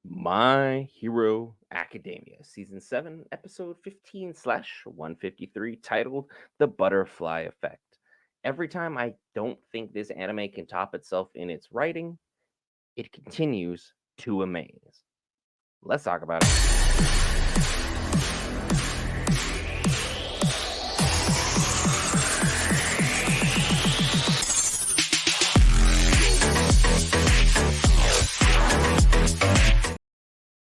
My Hero Academia, Season 7, Episode 15/153, titled The Butterfly Effect. Every time I don't think this anime can top itself in its writing, it continues to amaze. Let's talk about it.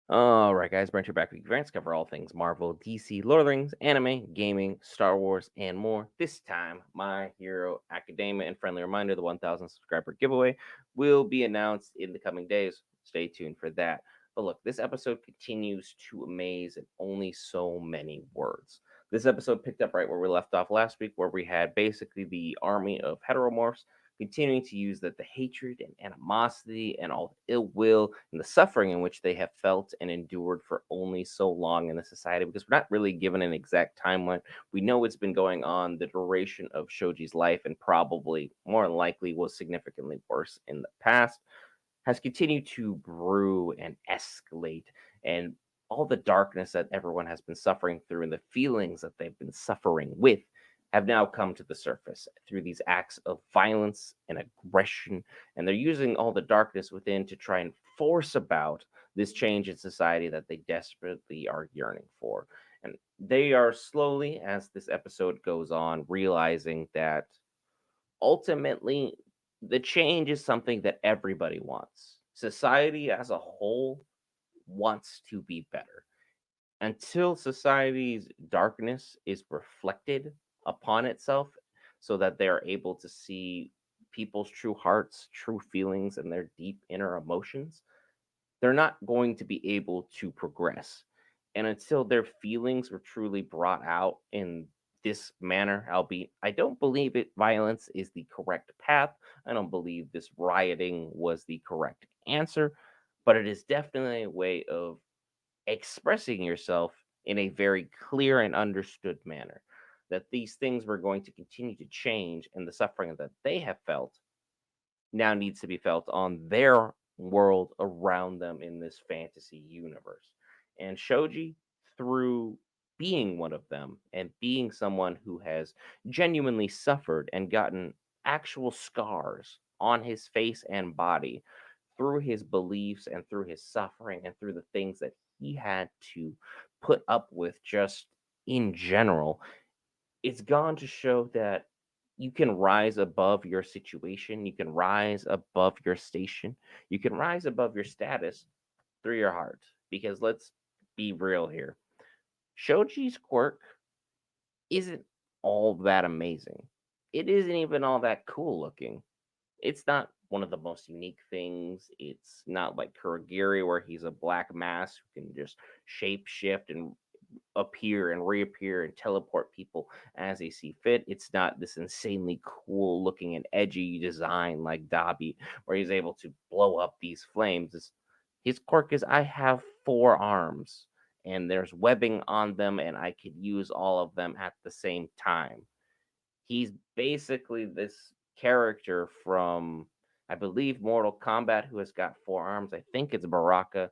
All right, guys, Brent here back with Grants. Cover all things Marvel, DC, Lord of the Rings, anime, gaming, Star Wars, and more. This time, My Hero Academia. And friendly reminder: the 1,000 subscriber giveaway will be announced in the coming days. Stay tuned for that. But look, this episode continues to amaze in only so many words. This episode picked up right where we left off last week, where we had basically the army of heteromorphs continuing to use that the hatred and animosity and all the ill will and the suffering in which they have felt and endured for only so long in the society, because we're not really given an exact timeline. We know it's been going on the duration of Shoji's life, and probably more than likely was significantly worse in the past, has continued to brew and escalate, and all the darkness that everyone has been suffering through and the feelings that they've been suffering with have now come to the surface through these acts of violence and aggression. And they're using all the darkness within to try and force about this change in society that they desperately are yearning for. And they are slowly, as this episode goes on, realizing that ultimately the change is something that everybody wants. Society as a whole wants to be better. Until society's darkness is reflected upon itself, so that they're able to see people's true hearts, true feelings, and their deep inner emotions, they're not going to be able to progress. And until their feelings were truly brought out in this manner, albeit I don't believe violence is the correct path. I don't believe this rioting was the correct answer, but it is definitely a way of expressing yourself in a very clear and understood manner. That these things were going to continue to change, and the suffering that they have felt now needs to be felt on their world around them in this fantasy universe. And Shoji, through being one of them and being someone who has genuinely suffered and gotten actual scars on his face and body through his beliefs and through his suffering and through the things that he had to put up with just in general, it's gone to show that you can rise above your situation, you can rise above your station, you can rise above your status through your heart. Because let's be real here. Shoji's quirk isn't all that amazing. It isn't even all that cool looking. It's not one of the most unique things. It's not like Kurogiri, where he's a black mass who can just shape shift and appear and reappear and teleport people as they see fit. It's not this insanely cool looking and edgy design like Dabi, where he's able to blow up these flames. His quirk is I have four arms and there's webbing on them, and I could use all of them at the same time. He's basically this character from, I believe, Mortal Kombat, who has got four arms. I think it's Baraka,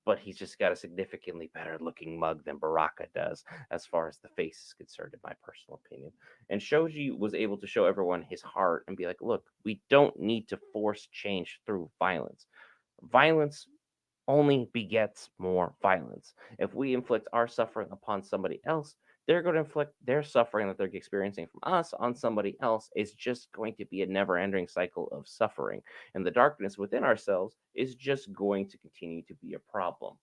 but he's just got a significantly better looking mug than Baraka does, as far as the face is concerned, in my personal opinion. And Shoji was able to show everyone his heart and be like, look, we don't need to force change through violence. Violence only begets more violence. If we inflict our suffering upon somebody else, they're going to inflict their suffering that they're experiencing from us on somebody else. Is just going to be a never ending cycle of suffering. And the darkness within ourselves is just going to continue to be a problem.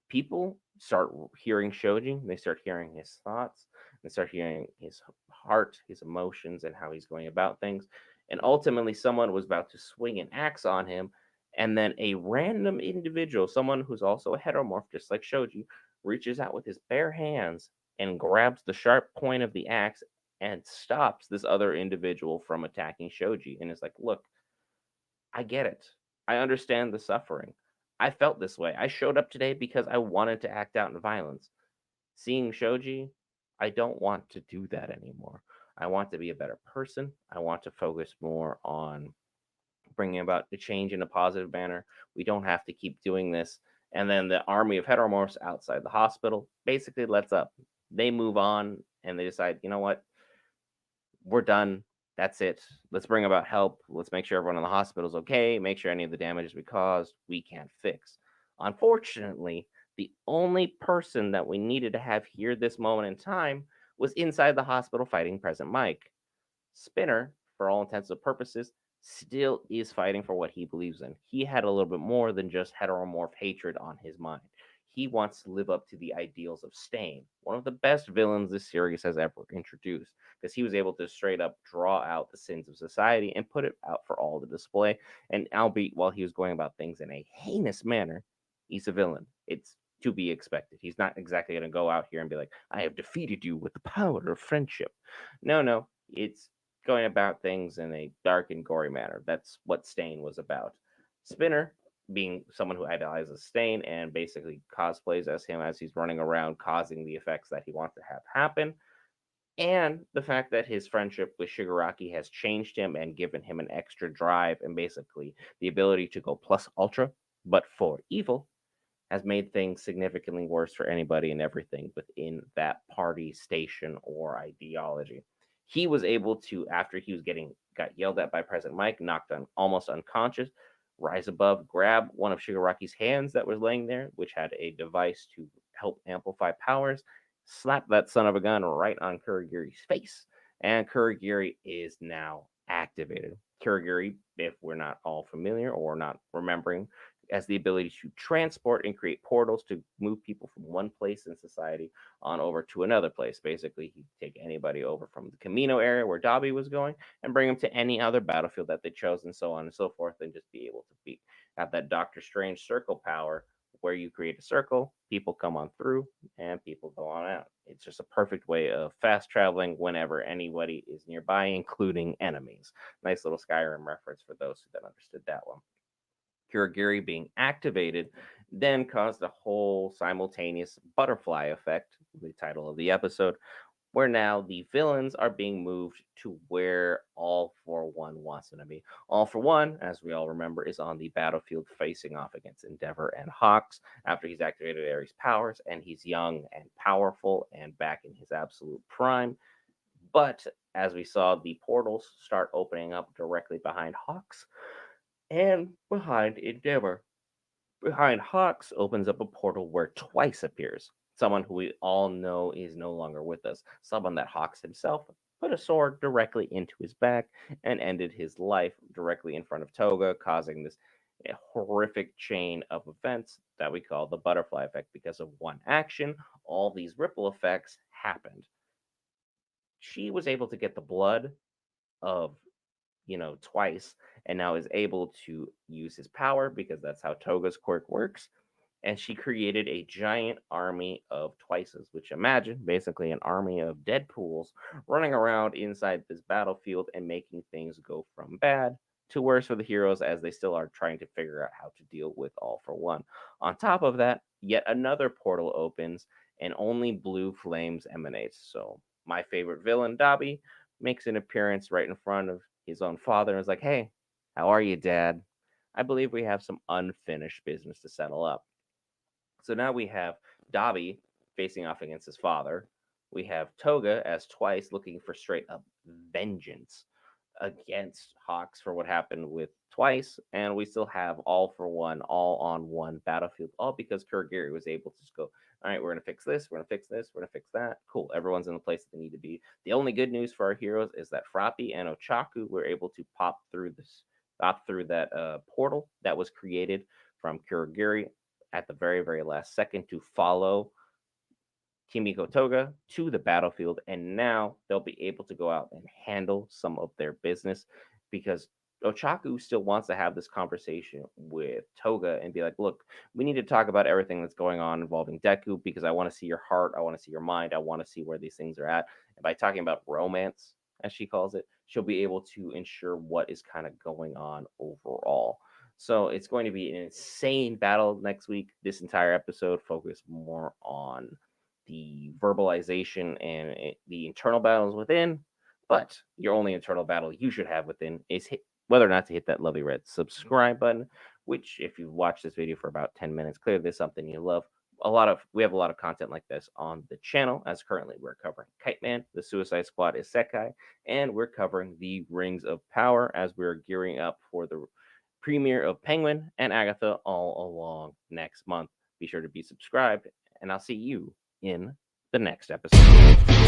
People start hearing Shoji, they start hearing his thoughts, they start hearing his heart, his emotions, and how he's going about things. And ultimately, someone was about to swing an axe on him, and then a random individual, someone who's also a heteromorph, just like Shoji, reaches out with his bare hands and grabs the sharp point of the axe and stops this other individual from attacking Shoji. And is like, look, I get it. I understand the suffering. I felt this way. I showed up today because I wanted to act out in violence. Seeing Shoji, I don't want to do that anymore. I want to be a better person. I want to focus more on bringing about the change in a positive manner. We don't have to keep doing this. And then the army of heteromorphs outside the hospital basically lets up. They move on and they decide, you know what? We're done. That's it. Let's bring about help. Let's make sure everyone in the hospital is okay. Make sure any of the damages we caused, we can't fix. Unfortunately, the only person that we needed to have here this moment in time was inside the hospital fighting President Mike. Spinner, for all intents and purposes, still is fighting for what he believes in. He had a little bit more than just heteromorph hatred on his mind. He wants to live up to the ideals of Stain, one of the best villains this series has ever introduced, because he was able to straight up draw out the sins of society and put it out for all to display. And albeit while he was going about things in a heinous manner, he's a villain. It's to be expected. He's not exactly going to go out here and be like, I have defeated you with the power of friendship. No, it's going about things in a dark and gory manner. That's what Stain was about. Spinner, being someone who idolizes Stain and basically cosplays as him as he's running around causing the effects that he wants to have happen, and the fact that his friendship with Shigaraki has changed him and given him an extra drive and basically the ability to go plus ultra, but for evil, has made things significantly worse for anybody and everything within that party station or ideology. He was able to, after he was getting got yelled at by President Mike, knocked on almost unconscious, rise above, grab one of Shigaraki's hands that was laying there, which had a device to help amplify powers, slap that son of a gun right on Kurogiri's face, and Kurogiri is now activated. Kurogiri, if we're not all familiar or not remembering, has the ability to transport and create portals to move people from one place in society on over to another place. Basically, he'd take anybody over from the Camino area where Dobby was going and bring them to any other battlefield that they chose, and so on and so forth, and just be able to have that Doctor Strange circle power where you create a circle, people come on through, and people go on out. It's just a perfect way of fast traveling whenever anybody is nearby, including enemies. Nice little Skyrim reference for those who understood that one. Kurogiri being activated then caused a whole simultaneous butterfly effect, the title of the episode, where now the villains are being moved to where All for One wants them to be. All for One, as we all remember, is on the battlefield facing off against Endeavor and Hawks after he's activated Ares' powers, and he's young and powerful and back in his absolute prime. But as we saw, the portals start opening up directly behind Hawks and behind Endeavor. Behind Hawks opens up a portal where Twice appears, someone who we all know is no longer with us, someone that Hawks himself put a sword directly into his back and ended his life directly in front of Toga, causing this horrific chain of events that we call the butterfly effect. Because of one action, all these ripple effects happened. She was able to get the blood of Twice, and now is able to use his power because that's how Toga's quirk works. And she created a giant army of Twices, which imagine basically an army of Deadpools running around inside this battlefield and making things go from bad to worse for the heroes as they still are trying to figure out how to deal with All for One. On top of that, yet another portal opens and only blue flames emanates. So my favorite villain, Dobby, makes an appearance right in front of his own father and is like, "Hey, how are you, Dad? I believe we have some unfinished business to settle up." So now we have Dobby facing off against his father. We have Toga as Twice looking for straight up vengeance against Hawks for what happened with Twice, and we still have All for One, all on one battlefield, all because Kurogiri was able to just go, all right, we're gonna fix this, we're gonna fix this, we're gonna fix that. Cool, everyone's in the place that they need to be. The only good news for our heroes is that Froppy and Ochaku were able to pop through that portal that was created from Kurogiri at the very, very last second to follow Kimiko Toga to the battlefield, and now they'll be able to go out and handle some of their business because Ochaku still wants to have this conversation with Toga and be like, look, we need to talk about everything that's going on involving Deku because I want to see your heart, I want to see your mind, I want to see where these things are at. And by talking about romance, as she calls it, she'll be able to ensure what is kind of going on overall. So it's going to be an insane battle next week. This entire episode focused more on the verbalization and the internal battles within. But your only internal battle you should have within is whether or not to hit that lovely red subscribe button. which if you've watched this video for about 10 minutes, clearly there's something you love. We have a lot of content like this on the channel, as currently we're covering Kite Man, the Suicide Squad Isekai, and we're covering the Rings of Power as we're gearing up for the premiere of Penguin and Agatha all along next month. Be sure to be subscribed, and I'll see you in the next episode.